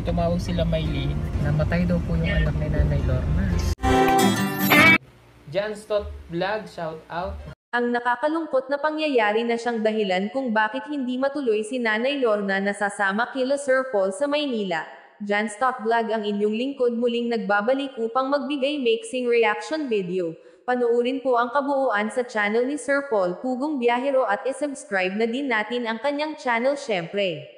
Tumawag sila Maylene. Namatay daw po yung anak ni Nanay Lorna. Janstot Vlog, shout out. Ang nakakalungkot na pangyayari na siyang dahilan kung bakit hindi matuloy si Nanay Lorna na sasama kila Sir Paul sa Maynila. Janstot Vlog ang inyong lingkod muling nagbabalik upang magbigay mixing reaction video. Panoorin po ang kabuuan sa channel ni Sir Paul Pugong Biyahero at isubscribe na din natin ang kanyang channel syempre.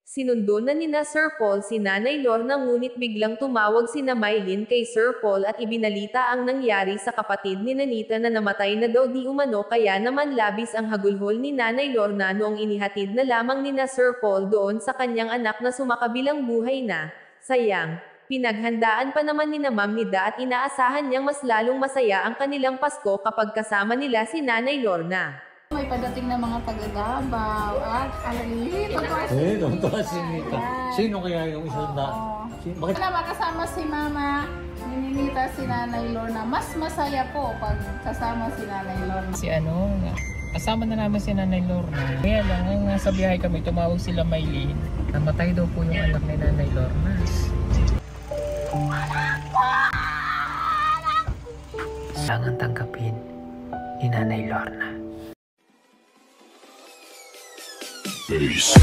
Sinundo na nina Sir Paul si Nanay Lorna ngunit biglang tumawag sina Maylene kay Sir Paul at ibinalita ang nangyari sa kapatid ni Nanita na namatay na daw di umano kaya naman labis ang hagulhol ni Nanay Lorna noong inihatid na lamang nina Sir Paul doon sa kanyang anak na sumakabilang buhay na. Sayang, pinaghandaan pa naman ni Ma'am Nida at inaasahan niyang mas lalong masaya ang kanilang Pasko kapag kasama nila si Nanay Lorna. May padating na mga taga-Davao at alay, Tonto si Nita. Sino kaya yung isang da? Bakit? Makasama si Mama, Ninita, si Nanay Lorna. Mas masaya po pag kasama si Nanay Lorna. Kasama na namin si Nanay Lorna. Kaya lang, nasa biyahe kami, tumawag sila Maylene. Namatay daw po yung anak ni Nanay Lorna. Kailangan tanggapin ni Nanay Lorna. Peace.